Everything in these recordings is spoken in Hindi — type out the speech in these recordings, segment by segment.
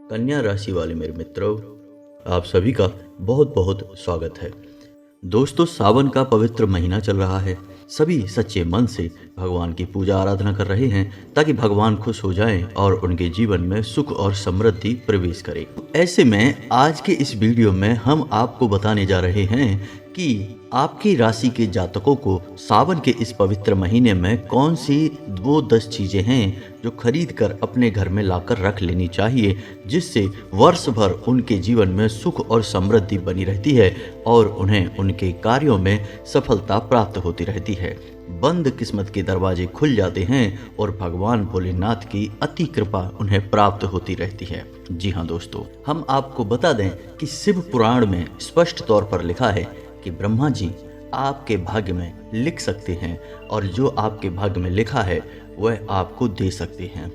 कन्या राशि वाले मेरे मित्रों, आप सभी का बहुत बहुत स्वागत है। दोस्तों, सावन का पवित्र महीना चल रहा है। सभी सच्चे मन से भगवान की पूजा आराधना कर रहे हैं ताकि भगवान खुश हो जाएं और उनके जीवन में सुख और समृद्धि प्रवेश करे। ऐसे में आज के इस वीडियो में हम आपको बताने जा रहे हैं कि आपकी राशि के जातकों को सावन के इस पवित्र महीने में कौन सी वो 10 चीजें हैं जो खरीद कर अपने घर में लाकर रख लेनी चाहिए, जिससे वर्ष भर उनके जीवन में सुख और समृद्धि बनी रहती है और उन्हें उनके कार्यों में सफलता प्राप्त होती रहती है। बंद किस्मत के दरवाजे खुल जाते हैं और भगवान भोलेनाथ की अति कृपा उन्हें प्राप्त होती रहती है। जी हाँ दोस्तों, हम आपको बता दें कि शिव पुराण में स्पष्ट तौर पर लिखा है कि ब्रह्मा जी आपके भाग्य में लिख सकते हैं और जो आपके भाग्य में लिखा है वह आपको दे सकते हैं।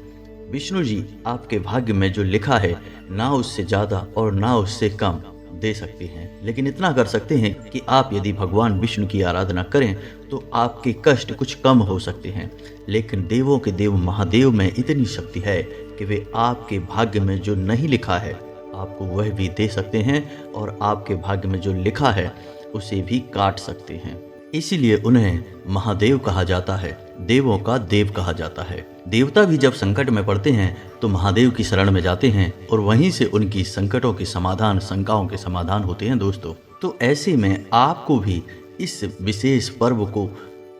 विष्णु जी आपके भाग्य में जो लिखा है ना उससे ज़्यादा और ना उससे कम दे सकते हैं, लेकिन इतना कर सकते हैं कि आप यदि भगवान विष्णु की आराधना करें तो आपके कष्ट कुछ कम हो सकते हैं। लेकिन देवों के देव महादेव में इतनी शक्ति है कि वे आपके भाग्य में जो नहीं लिखा है आपको वह भी दे सकते हैं और आपके भाग्य में जो लिखा है उसे भी काट सकते हैं। इसीलिए उन्हें महादेव कहा जाता है, देवों का देव कहा जाता है। देवता भी जब संकट में पड़ते हैं तो महादेव की शरण में जाते हैं और वहीं से उनकी संकटों के समाधान, शंकाओं के समाधान होते हैं दोस्तों। तो ऐसे में आपको भी इस विशेष पर्व को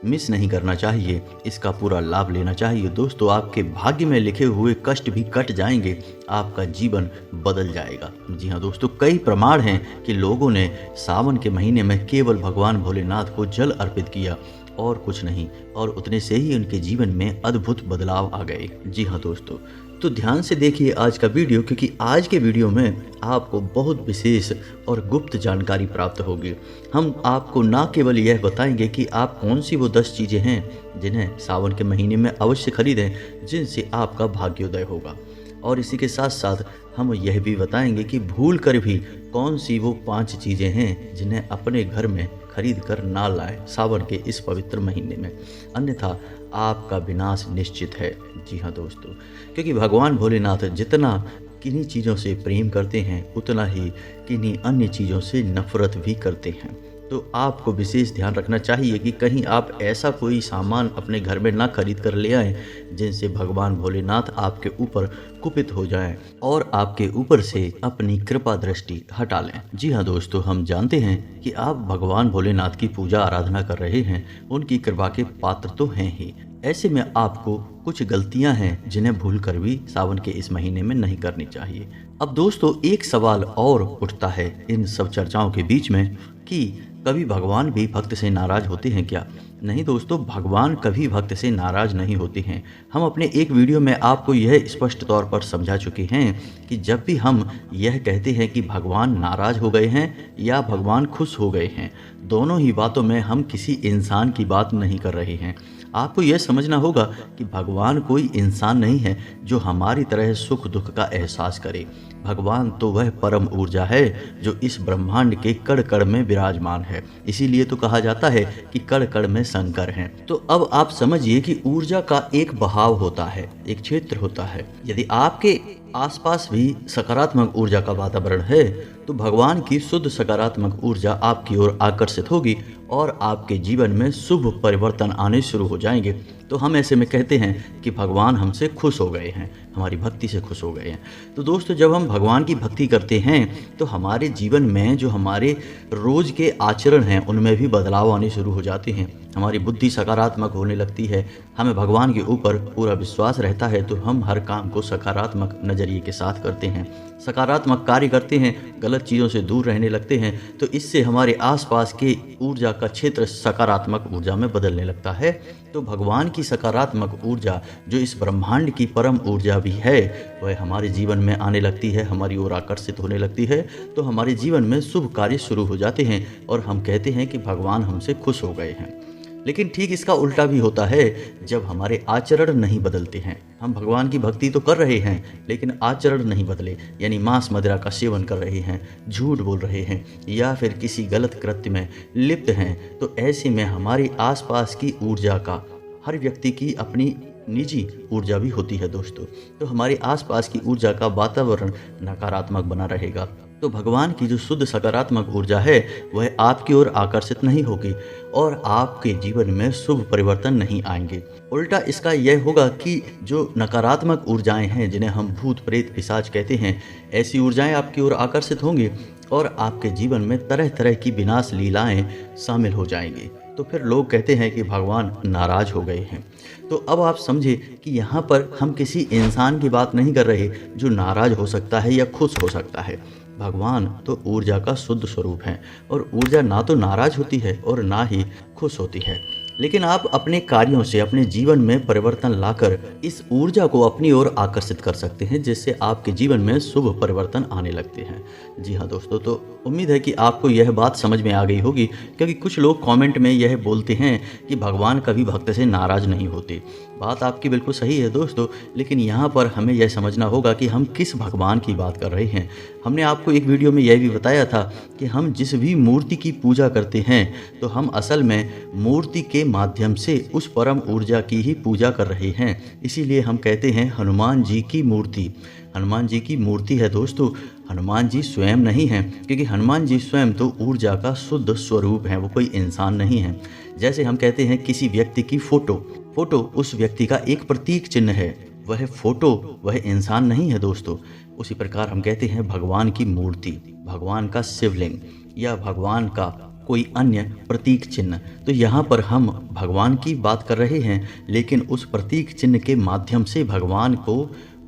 मिस नहीं करना चाहिए, इसका पूरा लाभ लेना चाहिए। दोस्तों, आपके भाग्य में लिखे हुए कष्ट भी कट जाएंगे, आपका जीवन बदल जाएगा। जी हाँ दोस्तों, कई प्रमाण हैं कि लोगों ने सावन के महीने में केवल भगवान भोलेनाथ को जल अर्पित किया और कुछ नहीं, और उतने से ही उनके जीवन में अद्भुत बदलाव आ गए। जी हाँ दोस्तों, तो ध्यान से देखिए आज का वीडियो, क्योंकि आज के वीडियो में आपको बहुत विशेष और गुप्त जानकारी प्राप्त होगी। हम आपको ना केवल यह बताएंगे कि आप कौन सी वो 10 चीज़ें हैं जिन्हें सावन के महीने में अवश्य खरीदें, जिनसे आपका भाग्योदय होगा, और इसी के साथ साथ हम यह भी बताएंगे कि भूल कर भी कौन सी वो 5 चीज़ें हैं जिन्हें अपने घर में खरीद कर ना लाएं सावन के इस पवित्र महीने में, अन्यथा आपका विनाश निश्चित है। जी हाँ दोस्तों, क्योंकि भगवान भोलेनाथ जितना किन्हीं चीज़ों से प्रेम करते हैं उतना ही किन्हीं अन्य चीज़ों से नफरत भी करते हैं। तो आपको विशेष ध्यान रखना चाहिए कि कहीं आप ऐसा कोई सामान अपने घर में ना खरीद कर ले आएं जिनसे भगवान भोलेनाथ आपके ऊपर कुपित हो जाएं और आपके ऊपर से अपनी कृपा दृष्टि हटा लें। जी हाँ दोस्तों, हम जानते हैं कि आप भगवान भोलेनाथ की पूजा आराधना कर रहे हैं, उनकी कृपा के पात्र तो हैं ही। ऐसे में आपको कुछ गलतियां हैं जिन्हें भूल कर भी सावन के इस महीने में नहीं करनी चाहिए। अब दोस्तों, एक सवाल और उठता है इन सब चर्चाओं के बीच में कि कभी भगवान भी भक्त से नाराज होते हैं क्या? नहीं दोस्तों, भगवान कभी भक्त से नाराज नहीं होते हैं। हम अपने एक वीडियो में आपको यह स्पष्ट तौर पर समझा चुके हैं कि जब भी हम यह कहते हैं कि भगवान नाराज हो गए हैं या भगवान खुश हो गए हैं, दोनों ही बातों में हम किसी इंसान की बात नहीं कर रहे हैं। आपको यह समझना होगा कि भगवान कोई इंसान नहीं है जो हमारी तरह सुख दुख का एहसास करे। भगवान तो वह परम ऊर्जा है जो इस ब्रह्मांड के कण कण में विराजमान है। इसीलिए तो कहा जाता है कि कण कण में शंकर हैं। तो अब आप समझिए कि ऊर्जा का एक बहाव होता है, एक क्षेत्र होता है। यदि आपके आसपास भी सकारात्मक ऊर्जा का वातावरण है तो भगवान की शुद्ध सकारात्मक ऊर्जा आपकी ओर आकर्षित होगी और आपके जीवन में शुभ परिवर्तन आने शुरू हो जाएंगे। तो हम ऐसे में कहते हैं कि भगवान हमसे खुश हो गए हैं, हमारी भक्ति से खुश हो गए हैं। तो दोस्तों, जब हम भगवान की भक्ति करते हैं तो हमारे जीवन में जो हमारे रोज के आचरण हैं उनमें भी बदलाव आने शुरू हो जाते हैं। हमारी बुद्धि सकारात्मक होने लगती है, हमें भगवान के ऊपर पूरा विश्वास रहता है, तो हम हर काम को सकारात्मक नज़रिए के साथ करते हैं, सकारात्मक कार्य करते हैं, गलत चीज़ों से दूर रहने लगते हैं। तो इससे हमारे आसपास के ऊर्जा का क्षेत्र सकारात्मक ऊर्जा में बदलने लगता है। तो भगवान की सकारात्मक ऊर्जा जो इस ब्रह्मांड की परम ऊर्जा भी है वह हमारे जीवन में आने लगती है, हमारी ओर आकर्षित होने लगती है। तो हमारे जीवन में शुभ कार्य शुरू हो जाते हैं और हम कहते हैं कि भगवान हमसे खुश हो गए हैं। लेकिन ठीक इसका उल्टा भी होता है जब हमारे आचरण नहीं बदलते हैं। हम भगवान की भक्ति तो कर रहे हैं लेकिन आचरण नहीं बदले, यानी मांस मदिरा का सेवन कर रहे हैं, झूठ बोल रहे हैं या फिर किसी गलत कृत्य में लिप्त हैं। तो ऐसे में हमारे आसपास की ऊर्जा का, हर व्यक्ति की अपनी निजी ऊर्जा भी होती है दोस्तों। तो हमारे आसपास की ऊर्जा का वातावरण नकारात्मक बना रहेगा। तो भगवान की जो शुद्ध सकारात्मक ऊर्जा है वह आपकी ओर आकर्षित नहीं होगी और आपके जीवन में शुभ परिवर्तन नहीं आएंगे। उल्टा इसका यह होगा कि जो नकारात्मक ऊर्जाएं हैं, जिन्हें हम भूत प्रेत पिशाच कहते हैं, ऐसी ऊर्जाएं आपकी ओर आकर्षित होंगी और आपके जीवन में तरह तरह की विनाश लीलाएं शामिल हो जाएंगी। तो फिर लोग कहते हैं कि भगवान नाराज हो गए हैं। तो अब आप समझे कि यहाँ पर हम किसी इंसान की बात नहीं कर रहे जो नाराज हो सकता है या खुश हो सकता है। भगवान तो ऊर्जा का शुद्ध स्वरूप है और ऊर्जा ना तो नाराज होती है और ना ही खुश होती है। लेकिन आप अपने कार्यों से अपने जीवन में परिवर्तन लाकर इस ऊर्जा को अपनी ओर आकर्षित कर सकते हैं, जिससे आपके जीवन में शुभ परिवर्तन आने लगते हैं। जी हाँ दोस्तों, तो उम्मीद है कि आपको यह बात समझ में आ गई होगी, क्योंकि कुछ लोग कमेंट में यह बोलते हैं कि भगवान कभी भक्त से नाराज नहीं होते। बात आपकी बिल्कुल सही है दोस्तों, लेकिन यहाँ पर हमें यह समझना होगा कि हम किस भगवान की बात कर रहे हैं। हमने आपको एक वीडियो में यह भी बताया था कि हम जिस भी मूर्ति की पूजा करते हैं तो हम असल में मूर्ति के माध्यम से उस परम ऊर्जा की ही पूजा कर रहे हैं। इसीलिए हम कहते हैं हनुमान जी की मूर्ति। हनुमान जी की मूर्ति है दोस्तों, हनुमान जी स्वयं नहीं हैं, क्योंकि हनुमान जी स्वयं तो ऊर्जा का शुद्ध स्वरूप है, वो कोई इंसान नहीं है। जैसे हम कहते हैं किसी व्यक्ति की फोटो उस व्यक्ति का एक प्रतीक चिन्ह है, वह फोटो वह इंसान नहीं है दोस्तों। उसी प्रकार हम कहते हैं भगवान की मूर्ति, भगवान का शिवलिंग या भगवान का कोई अन्य प्रतीक चिन्ह। तो यहाँ पर हम भगवान की बात कर रहे हैं, लेकिन उस प्रतीक चिन्ह के माध्यम से भगवान को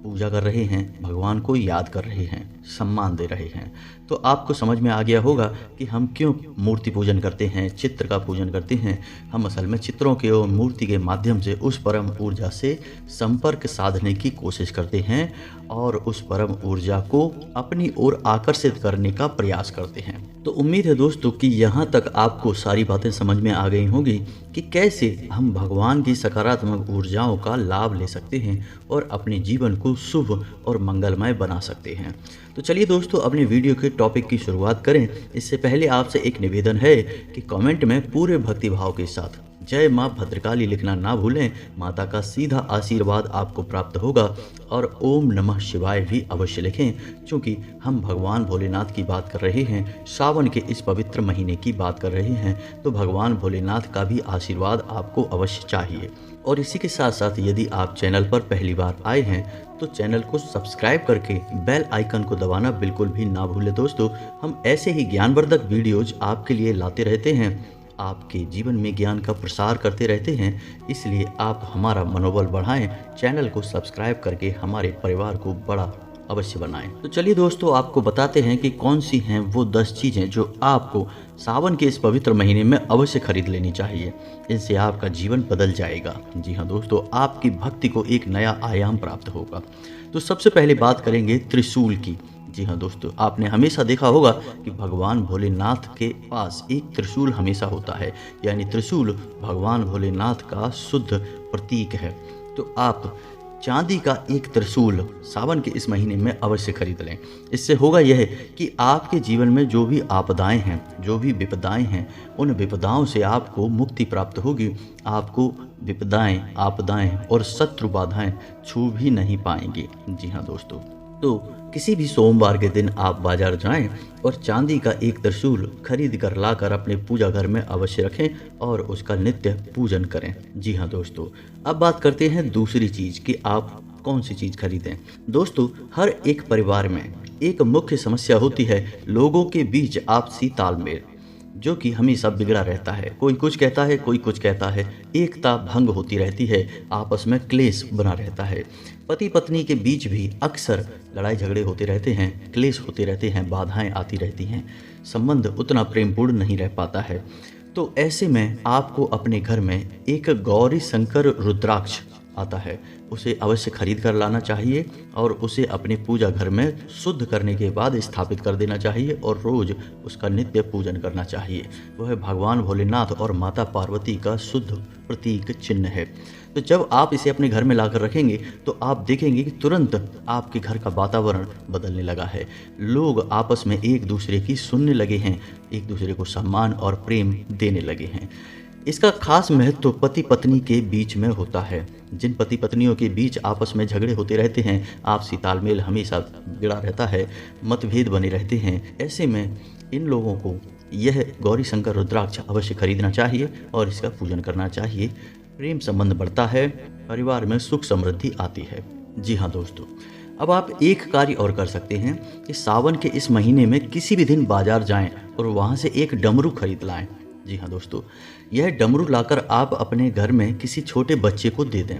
पूजा कर रहे हैं, भगवान को याद कर रहे हैं, सम्मान दे रहे हैं। तो आपको समझ में आ गया होगा कि हम क्यों मूर्ति पूजन करते हैं, चित्र का पूजन करते हैं। हम असल में चित्रों के और मूर्ति के माध्यम से उस परम ऊर्जा से संपर्क साधने की कोशिश करते हैं और उस परम ऊर्जा को अपनी ओर आकर्षित करने का प्रयास करते हैं। तो उम्मीद है दोस्तों कि यहाँ तक आपको सारी बातें समझ में आ गई होंगी कि कैसे हम भगवान की सकारात्मक ऊर्जाओं का लाभ ले सकते हैं और अपने जीवन को शुभ और मंगलमय बना सकते हैं। तो चलिए दोस्तों, अपने वीडियो के टॉपिक की शुरुआत करें। इससे पहले आपसे एक निवेदन है कि कमेंट में पूरे भक्तिभाव के साथ जय माँ भद्रकाली लिखना ना भूलें। माता का सीधा आशीर्वाद आपको प्राप्त होगा। और ओम नमः शिवाय भी अवश्य लिखें, क्योंकि हम भगवान भोलेनाथ की बात कर रहे हैं, सावन के इस पवित्र महीने की बात कर रहे हैं, तो भगवान भोलेनाथ का भी आशीर्वाद आपको अवश्य चाहिए। और इसी के साथ साथ यदि आप चैनल पर पहली बार आए हैं तो चैनल को सब्सक्राइब करके बेल आइकन को दबाना बिल्कुल भी ना भूलें दोस्तों। हम ऐसे ही ज्ञानवर्धक वीडियोज आपके लिए लाते रहते हैं, आपके जीवन में ज्ञान का प्रसार करते रहते हैं। इसलिए आप हमारा मनोबल बढ़ाएं, चैनल को सब्सक्राइब करके हमारे परिवार को बड़ा अवश्य बनाएं। तो चलिए दोस्तों, आपको बताते हैं कि कौन सी हैं वो 10 चीज़ें जो आपको सावन के इस पवित्र महीने में अवश्य खरीद लेनी चाहिए। इनसे आपका जीवन बदल जाएगा। जी हाँ दोस्तों, आपकी भक्ति को एक नया आयाम प्राप्त होगा। तो सबसे पहले बात करेंगे त्रिशूल की। जी हाँ दोस्तों, आपने हमेशा देखा होगा कि भगवान भोलेनाथ के पास एक त्रिशूल हमेशा होता है, यानी त्रिशूल भगवान भोलेनाथ का शुद्ध प्रतीक है। तो आप चांदी का एक त्रिशूल सावन के इस महीने में अवश्य खरीद लें। इससे होगा यह कि आपके जीवन में जो भी आपदाएं हैं, जो भी विपदाएं हैं, उन विपदाओं से आपको मुक्ति प्राप्त होगी। आपको विपदाएं, आपदाएं और शत्रु बाधाएं छू भी नहीं पाएंगी। जी हाँ दोस्तों, तो किसी भी सोमवार के दिन आप बाजार जाएं और चांदी का एक त्रिशूल खरीद कर लाकर अपने पूजा घर में अवश्य रखें और उसका नित्य पूजन करें। जी हाँ दोस्तों, अब बात करते हैं दूसरी चीज़ कि आप कौन सी चीज़ खरीदें। दोस्तों, हर एक परिवार में एक मुख्य समस्या होती है लोगों के बीच आपसी तालमेल, जो कि हमेशा बिगड़ा रहता है। कोई कुछ कहता है, कोई कुछ कहता है, एकता भंग होती रहती है, आपस में क्लेश बना रहता है। पति पत्नी के बीच भी अक्सर लड़ाई झगड़े होते रहते हैं, क्लेश होते रहते हैं, बाधाएं आती रहती हैं, संबंध उतना प्रेमपूर्ण नहीं रह पाता है। तो ऐसे में आपको अपने घर में एक गौरी शंकर रुद्राक्ष आता है, उसे अवश्य खरीद कर लाना चाहिए और उसे अपने पूजा घर में शुद्ध करने के बाद स्थापित कर देना चाहिए और रोज उसका नित्य पूजन करना चाहिए। वह भगवान भोलेनाथ और माता पार्वती का शुद्ध प्रतीक चिन्ह है। तो जब आप इसे अपने घर में लाकर रखेंगे तो आप देखेंगे कि तुरंत आपके घर का वातावरण बदलने लगा है। लोग आपस में एक दूसरे की सुनने लगे हैं, एक दूसरे को सम्मान और प्रेम देने लगे हैं। इसका खास महत्व पति पत्नी के बीच में होता है। जिन पति पत्नियों के बीच आपस में झगड़े होते रहते हैं, आपसी तालमेल हमेशा बिगड़ा रहता है, मतभेद बने रहते हैं, ऐसे में इन लोगों को यह गौरी शंकर रुद्राक्ष अवश्य खरीदना चाहिए और इसका पूजन करना चाहिए। प्रेम संबंध बढ़ता है, परिवार में सुख समृद्धि आती है। जी हाँ दोस्तों, अब आप एक कार्य और कर सकते हैं कि सावन के इस महीने में किसी भी दिन बाजार जाएं और वहां से एक डमरू खरीद लाएं। जी हाँ दोस्तों, यह डमरू लाकर आप अपने घर में किसी छोटे बच्चे को दे दें।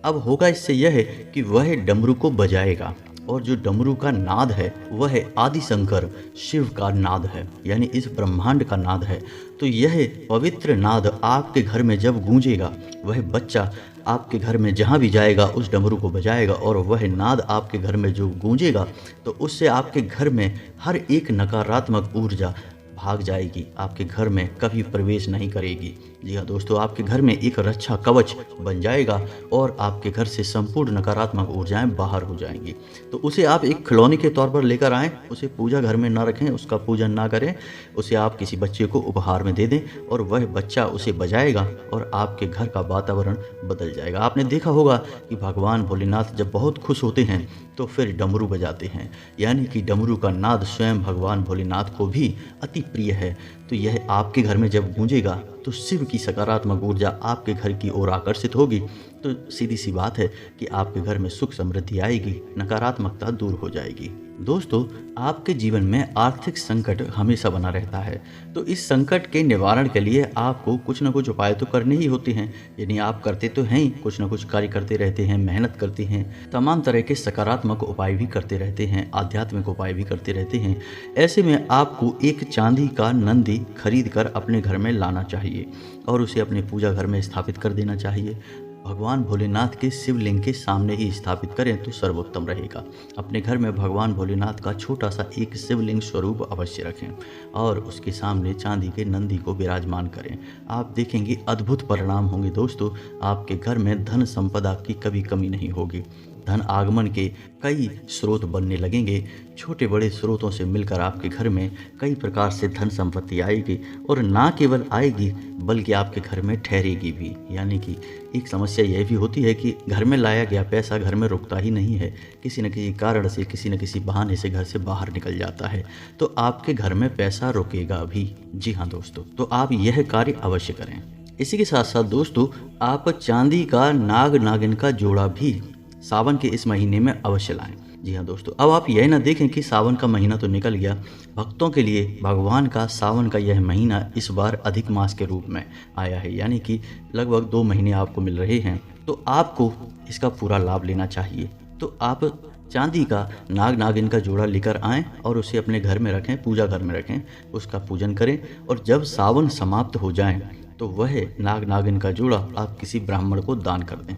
अब होगा इससे यह है कि वह डमरू को बजाएगा और जो डमरू का नाद है वह आदि शंकर शिव का नाद है, यानी इस ब्रह्मांड का नाद है। तो यह पवित्र नाद आपके घर में जब गूंजेगा, वह बच्चा आपके घर में जहाँ भी जाएगा उस डमरू को बजाएगा और वह नाद आपके घर में जो गूंजेगा तो उससे आपके घर में हर एक नकारात्मक ऊर्जा भाग जाएगी, आपके घर में कभी प्रवेश नहीं करेगी। जी हाँ दोस्तों, आपके घर में एक रक्षा कवच बन जाएगा और आपके घर से संपूर्ण नकारात्मक ऊर्जाएं बाहर हो जाएंगी। तो उसे आप एक खिलौने के तौर पर लेकर आएँ, उसे पूजा घर में ना रखें, उसका पूजन ना करें, उसे आप किसी बच्चे को उपहार में दे दें और वह बच्चा उसे बजाएगा और आपके घर का वातावरण बदल जाएगा। आपने देखा होगा कि भगवान भोलेनाथ जब बहुत खुश होते हैं तो फिर डमरू बजाते हैं, यानी कि डमरू का नाद स्वयं भगवान भोलेनाथ को भी अति प्रिय है। तो यह आपके घर में जब गूंजेगा तो शिव की सकारात्मक ऊर्जा आपके घर की ओर आकर्षित होगी। तो सीधी सी बात है कि आपके घर में सुख समृद्धि आएगी, नकारात्मकता दूर हो जाएगी। दोस्तों, आपके जीवन में आर्थिक संकट हमेशा बना रहता है, तो इस संकट के निवारण के लिए आपको कुछ न कुछ उपाय तो करने ही होते हैं। यानी आप करते तो हैं ही, कुछ न कुछ कार्य करते रहते हैं, मेहनत करते हैं, तमाम तरह के सकारात्मक उपाय भी करते रहते हैं, आध्यात्मिक उपाय भी करते रहते हैं। ऐसे में आपको एक चांदी का नंदी खरीद कर अपने घर में लाना चाहिए और उसे अपने पूजा घर में स्थापित कर देना चाहिए। भगवान भोलेनाथ के शिवलिंग के सामने ही स्थापित करें तो सर्वोत्तम रहेगा। अपने घर में भगवान भोलेनाथ का छोटा सा एक शिवलिंग स्वरूप अवश्य रखें और उसके सामने चांदी के नंदी को विराजमान करें। आप देखेंगे अद्भुत परिणाम होंगे दोस्तों। आपके घर में धन संपदा की कभी कमी नहीं होगी। धन आगमन के कई स्रोत बनने लगेंगे। छोटे बड़े स्रोतों से मिलकर आपके घर में कई प्रकार से धन संपत्ति आएगी और ना केवल आएगी बल्कि आपके घर में ठहरेगी भी। यानी कि एक समस्या यह भी होती है कि घर में लाया गया पैसा घर में रुकता ही नहीं है, किसी न किसी कारण से, किसी न किसी बहाने से घर से बाहर निकल जाता है। तो आपके घर में पैसा रुकेगा भी। जी हाँ दोस्तों, तो आप यह कार्य अवश्य करें। इसी के साथ साथ दोस्तों, आप चांदी का नाग नागिन का जोड़ा भी सावन के इस महीने में अवश्य लाएं। जी हाँ दोस्तों, अब आप यह ना देखें कि सावन का महीना तो निकल गया। भक्तों के लिए भगवान का सावन का यह महीना इस बार अधिक मास के रूप में आया है, यानी कि लगभग 2 महीने आपको मिल रहे हैं। तो आपको इसका पूरा लाभ लेना चाहिए। तो आप चांदी का नाग नागिन का जोड़ा लेकर आएँ और उसे अपने घर में रखें, पूजा घर में रखें, उसका पूजन करें और जब सावन समाप्त हो जाए तो वह नाग नागिन का जोड़ा आप किसी ब्राह्मण को दान कर दें।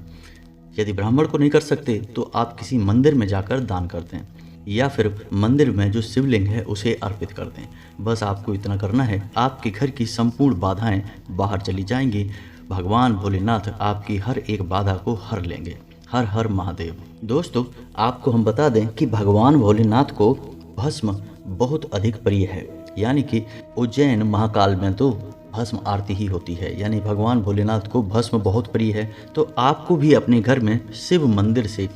यदि ब्राह्मण को नहीं कर सकते तो आप किसी मंदिर में जाकर दान कर दें या फिर मंदिर में जो शिवलिंग है उसे अर्पित कर दें। बस आपको इतना करना है, आपके घर की संपूर्ण बाधाएं बाहर चली जाएंगी। भगवान भोलेनाथ आपकी हर एक बाधा को हर लेंगे। हर हर महादेव। दोस्तों, आपको हम बता दें कि भगवान भोलेनाथ को भस्म बहुत अधिक प्रिय है, यानी कि उज्जैन महाकाल में तो भस्म आरती ही होती है, यानी भगवान भोलेनाथ को भस्म बहुत प्रिय है। तो आपको भी अपने घर में शिव मंदिर से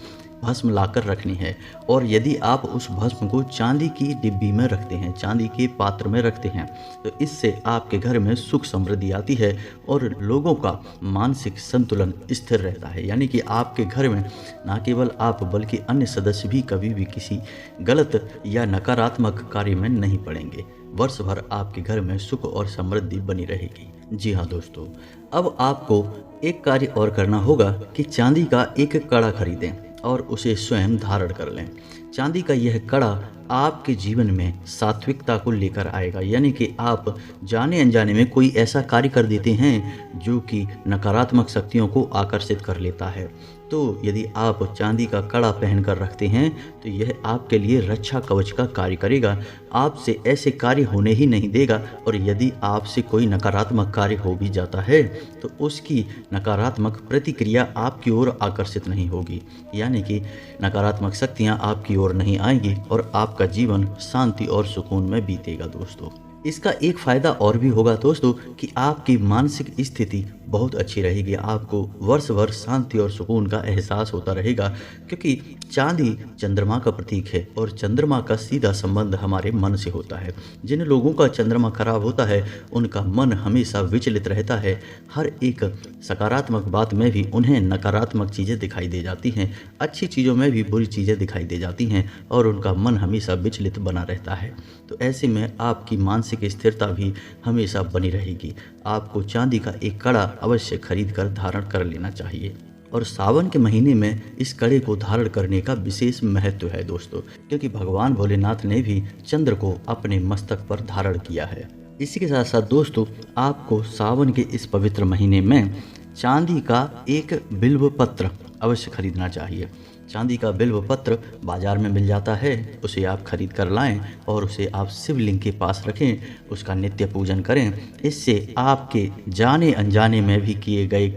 भस्म लाकर रखनी है और यदि आप उस भस्म को चांदी की डिब्बी में रखते हैं, चांदी के पात्र में रखते हैं, तो इससे आपके घर में सुख समृद्धि आती है और लोगों का मानसिक संतुलन स्थिर रहता है। यानी कि आपके घर में न केवल आप बल्कि अन्य सदस्य भी कभी भी किसी गलत या नकारात्मक कार्य में नहीं पड़ेंगे। वर्ष भर आपके घर में सुख और समृद्धि बनी रहेगी। जी हाँ दोस्तों, अब आपको एक कार्य और करना होगा कि चांदी का एक कड़ा खरीदें और उसे स्वयं धारण कर लें। चांदी का यह कड़ा आपके जीवन में सात्विकता को लेकर आएगा, यानी कि आप जाने अनजाने में कोई ऐसा कार्य कर देते हैं जो कि नकारात्मक शक्तियों को आकर्षित कर लेता है। तो यदि आप चांदी का कड़ा पहनकर रखते हैं तो यह आपके लिए रक्षा कवच का कार्य करेगा, आपसे ऐसे कार्य होने ही नहीं देगा। और यदि आपसे कोई नकारात्मक कार्य हो भी जाता है तो उसकी नकारात्मक प्रतिक्रिया आपकी ओर आकर्षित नहीं होगी, यानी कि नकारात्मक शक्तियां आपकी ओर नहीं आएंगी और आपका जीवन शांति और सुकून में बीतेगा। दोस्तों, इसका एक फ़ायदा और भी होगा दोस्तों कि आपकी मानसिक स्थिति बहुत अच्छी रहेगी। आपको वर्ष भर शांति और सुकून का एहसास होता रहेगा, क्योंकि चांदी चंद्रमा का प्रतीक है और चंद्रमा का सीधा संबंध हमारे मन से होता है। जिन लोगों का चंद्रमा खराब होता है उनका मन हमेशा विचलित रहता है। हर एक सकारात्मक बात में भी उन्हें नकारात्मक चीज़ें दिखाई दे जाती हैं, अच्छी चीज़ों में भी बुरी चीज़ें दिखाई दे जाती हैं और उनका मन हमेशा विचलित बना रहता है। तो ऐसे में आपकी मानसिक स्थिरता भी हमेशा बनी रहेगी। आपको चांदी का एक कड़ा अवश्य खरीद कर धारण कर लेना चाहिए। और सावन के महीने में इस कड़े को धारण करने का विशेष महत्व है दोस्तों, क्योंकि भगवान भोलेनाथ ने भी चंद्र को अपने मस्तक पर धारण किया है। इसी के साथ साथ दोस्तों, आपको सावन के इस पवित्र महीने में चांदी का एक बिल्व पत्र अवश्य खरीदना चाहिए। चांदी का बिल्व पत्र बाजार में मिल जाता है, उसे आप खरीद कर लाएं और उसे आप शिवलिंग के पास रखें, उसका नित्य पूजन करें। इससे आपके जाने अनजाने में भी किए गए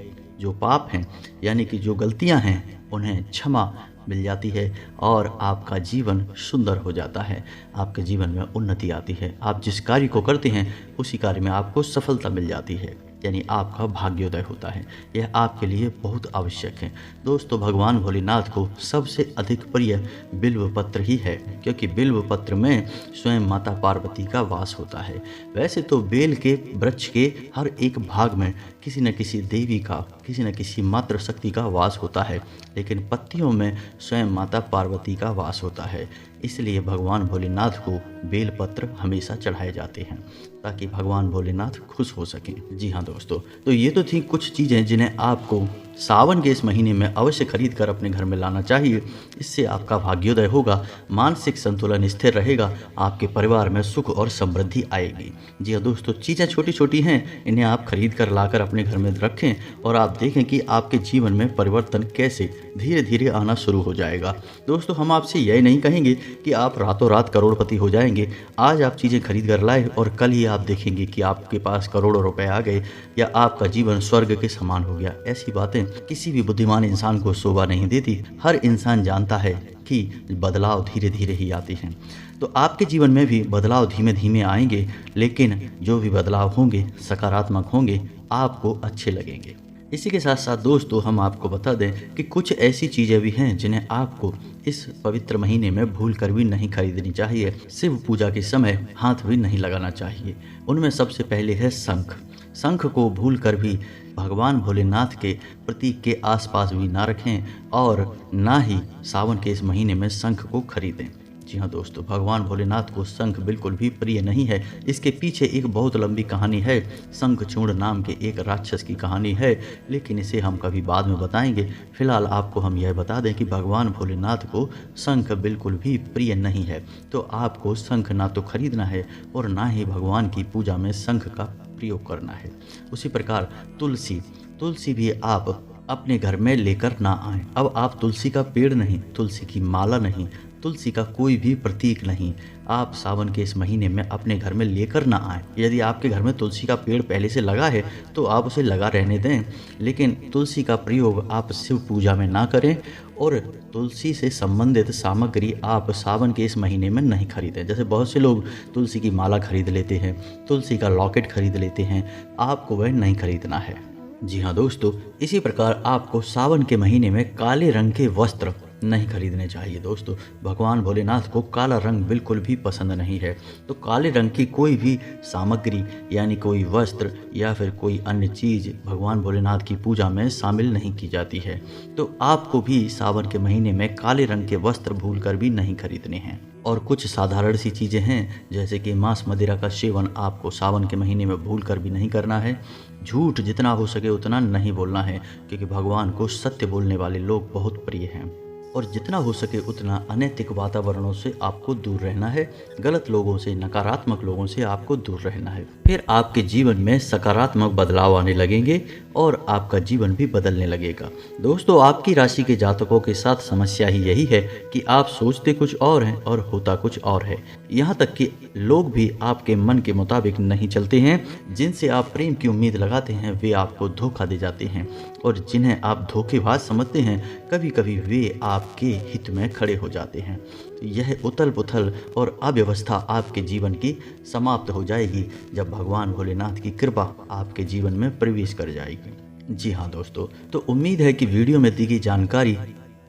जो पाप हैं, यानी कि जो गलतियां हैं, उन्हें क्षमा मिल जाती है और आपका जीवन सुंदर हो जाता है। आपके जीवन में उन्नति आती है। आप जिस कार्य को करते हैं उसी कार्य में आपको सफलता मिल जाती है, यानी आपका भाग्योदय होता है। यह आपके लिए बहुत आवश्यक है दोस्तों। भगवान भोलेनाथ को सबसे अधिक प्रिय बिल्व पत्र ही है, क्योंकि बिल्व पत्र में स्वयं माता पार्वती का वास होता है। वैसे तो बेल के वृक्ष के हर एक भाग में किसी न किसी देवी का, किसी न किसी मातृ शक्ति का वास होता है, लेकिन पत्तियों में स्वयं माता पार्वती का वास होता है। इसलिए भगवान भोलेनाथ को बेलपत्र हमेशा चढ़ाए जाते हैं ताकि भगवान भोलेनाथ खुश हो सकें। जी हाँ दोस्तों, तो ये तो थी कुछ चीज़ें जिन्हें आपको सावन के इस महीने में अवश्य खरीद कर अपने घर में लाना चाहिए। इससे आपका भाग्योदय होगा, मानसिक संतुलन स्थिर रहेगा, आपके परिवार में सुख और समृद्धि आएगी। जी हाँ दोस्तों, चीज़ें छोटी छोटी हैं, इन्हें आप खरीद कर लाकर अपने घर में रखें और आप देखें कि आपके जीवन में परिवर्तन कैसे धीरे धीरे आना शुरू हो जाएगा। दोस्तों, हम आपसे यही नहीं कहेंगे कि आप रातों रात करोड़पति हो जाएंगे। आज आप चीज़ें खरीद कर लाए और कल ही आप देखेंगे कि आपके पास करोड़ों रुपए आ गए या आपका जीवन स्वर्ग के समान हो गया। ऐसी बातें किसी भी बुद्धिमान इंसान को शोभा नहीं देती। हर इंसान जानता है कि बदलाव धीरे धीरे ही आते हैं। तो आपके जीवन में भी बदलाव धीमे धीमे आएंगे, लेकिन जो भी बदलाव होंगे सकारात्मक होंगे, आपको अच्छे लगेंगे। इसी के साथ साथ दोस्तों, हम आपको बता दें कि कुछ ऐसी चीज़ें भी हैं जिन्हें आपको इस पवित्र महीने में भूल कर भी नहीं खरीदनी चाहिए। शिव पूजा के समय हाथ भी नहीं लगाना चाहिए। उनमें सबसे पहले है शंख। शंख को भूल कर भी भगवान भोलेनाथ के प्रतीक के आसपास भी ना रखें और ना ही सावन के इस महीने में शंख को खरीदें। जी हाँ दोस्तों, भगवान भोलेनाथ को शंख बिल्कुल भी प्रिय नहीं है। इसके पीछे एक बहुत लंबी कहानी है। शंखचूड़ नाम के एक राक्षस की कहानी है, लेकिन इसे हम कभी बाद में बताएंगे। फिलहाल आपको हम यह बता दें कि भगवान भोलेनाथ को शंख बिल्कुल भी प्रिय नहीं है। तो आपको शंख ना तो खरीदना है और ना ही भगवान की पूजा में शंख का प्रयोग करना है। उसी प्रकार तुलसी भी आप अपने घर में लेकर ना आएं। अब आप तुलसी का पेड़ नहीं, तुलसी की माला नहीं, तुलसी का कोई भी प्रतीक नहीं, आप सावन के इस महीने में अपने घर में लेकर ना आएं। यदि आपके घर में तुलसी का पेड़ पहले से लगा है तो आप उसे लगा रहने दें, लेकिन तुलसी का प्रयोग आप शिव पूजा में ना करें और तुलसी से संबंधित सामग्री आप सावन के इस महीने में नहीं खरीदें। जैसे बहुत से लोग तुलसी की माला खरीद लेते हैं, तुलसी का लॉकेट खरीद लेते हैं, आपको वह नहीं खरीदना है। जी हाँ दोस्तों, इसी प्रकार आपको सावन के महीने में काले रंग के वस्त्र नहीं खरीदने चाहिए। दोस्तों, भगवान भोलेनाथ को काला रंग बिल्कुल भी पसंद नहीं है। तो काले रंग की कोई भी सामग्री यानी कोई वस्त्र या फिर कोई अन्य चीज़ भगवान भोलेनाथ की पूजा में शामिल नहीं की जाती है। तो आपको भी सावन के महीने में काले रंग के वस्त्र भूलकर भी नहीं खरीदने हैं। और कुछ साधारण सी चीज़ें हैं, जैसे कि मांस मदिरा का सेवन आपको सावन के महीने में भूलकर भी नहीं करना है। झूठ जितना हो सके उतना नहीं बोलना है, क्योंकि भगवान को सत्य बोलने वाले लोग बहुत प्रिय हैं। और जितना हो सके उतना अनैतिक वातावरणों से आपको दूर रहना है। गलत लोगों से, नकारात्मक लोगों से आपको दूर रहना है। फिर आपके जीवन में सकारात्मक बदलाव आने लगेंगे और आपका जीवन भी बदलने लगेगा। दोस्तों, आपकी राशि के जातकों के साथ समस्या ही यही है कि आप सोचते कुछ और हैं और होता कुछ और है। यहाँ तक कि लोग भी आपके मन के मुताबिक नहीं चलते हैं। जिनसे आप प्रेम की उम्मीद लगाते हैं वे आपको धोखा दे जाते हैं, और जिन्हें आप धोखेबाज समझते हैं कभी कभी वे आपके आपके हित में खड़े हो जाते हैं। यह उथल पुथल और अव्यवस्था आपके जीवन की समाप्त हो जाएगी जब भगवान भोलेनाथ की कृपा आपके जीवन में प्रवेश कर जाएगी। जी हाँ दोस्तों, तो उम्मीद है कि वीडियो में दी गई जानकारी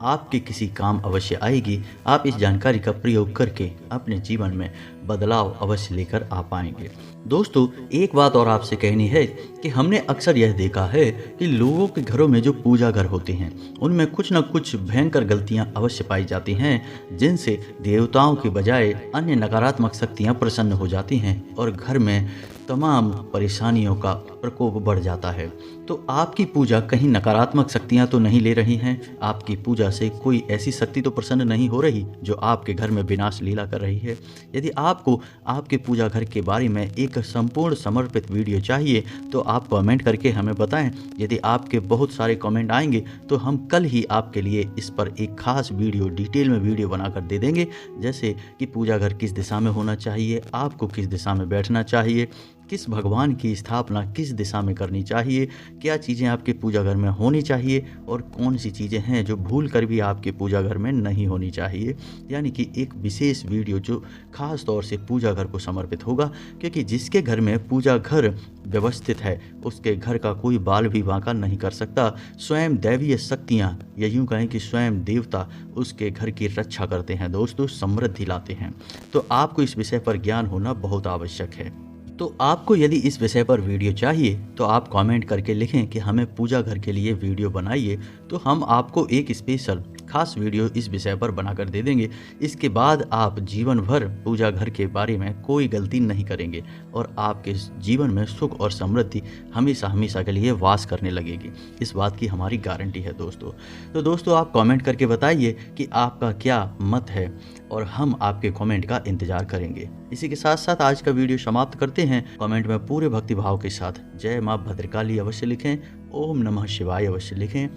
आपके किसी काम अवश्य आएगी। आप इस जानकारी का प्रयोग करके अपने जीवन में बदलाव अवश्य लेकर आ पाएंगे। दोस्तों, एक बात और आपसे कहनी है कि हमने अक्सर यह देखा है कि लोगों के घरों में जो पूजा घर होते हैं उनमें कुछ न कुछ भयंकर गलतियां अवश्य पाई जाती हैं, जिनसे देवताओं के बजाय अन्य नकारात्मक शक्तियां प्रसन्न हो जाती हैं और घर में तमाम परेशानियों का प्रकोप बढ़ जाता है। तो आपकी पूजा कहीं नकारात्मक शक्तियां तो नहीं ले रही हैं? आपकी पूजा से कोई ऐसी शक्ति तो प्रसन्न नहीं हो रही जो आपके घर में विनाश लीला कर रही है? यदि आपको आपके पूजा घर के बारे में एक संपूर्ण समर्पित वीडियो चाहिए तो आप कमेंट करके हमें बताएं। यदि आपके बहुत सारे कमेंट आएंगे तो हम कल ही आपके लिए इस पर एक खास वीडियो, डिटेल में वीडियो बनाकर दे देंगे, जैसे कि पूजा घर किस दिशा में होना चाहिए, आपको किस दिशा में बैठना चाहिए, किस भगवान की स्थापना किस दिशा में करनी चाहिए, क्या चीज़ें आपके पूजा घर में होनी चाहिए और कौन सी चीज़ें हैं जो भूल कर भी आपके पूजा घर में नहीं होनी चाहिए। यानी कि एक विशेष वीडियो जो खास तौर से पूजा घर को समर्पित होगा, क्योंकि जिसके घर में पूजा घर व्यवस्थित है उसके घर का कोई बाल भी बांका नहीं कर सकता। स्वयं दैवीय शक्तियाँ या यूँ कहें कि स्वयं देवता उसके घर की रक्षा करते हैं दोस्तों, समृद्धि लाते हैं। तो आपको इस विषय पर ज्ञान होना बहुत आवश्यक है। तो आपको यदि इस विषय पर वीडियो चाहिए तो आप कमेंट करके लिखें कि हमें पूजा घर के लिए वीडियो बनाइए, तो हम आपको एक स्पेशल खास वीडियो इस विषय पर बनाकर दे देंगे। इसके बाद आप जीवन भर पूजा घर के बारे में कोई गलती नहीं करेंगे और आपके जीवन में सुख और समृद्धि हमेशा हमेशा के लिए वास करने लगेगी। इस बात की हमारी गारंटी है दोस्तों। तो दोस्तों, आप कमेंट करके बताइए कि आपका क्या मत है और हम आपके कमेंट का इंतजार करेंगे। इसी के साथ साथ आज का वीडियो समाप्त करते हैं। कमेंट में पूरे भक्तिभाव के साथ जय माँ भद्रकाली अवश्य लिखें, ओम नमः शिवाय अवश्य लिखें।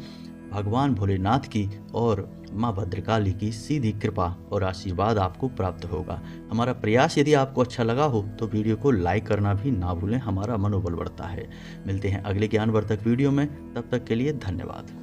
भगवान भोलेनाथ की और माँ भद्रकाली की सीधी कृपा और आशीर्वाद आपको प्राप्त होगा। हमारा प्रयास यदि आपको अच्छा लगा हो तो वीडियो को लाइक करना भी ना भूलें, हमारा मनोबल बढ़ता है। मिलते हैं अगले ज्ञानवर्धक वीडियो में, तब तक के लिए धन्यवाद।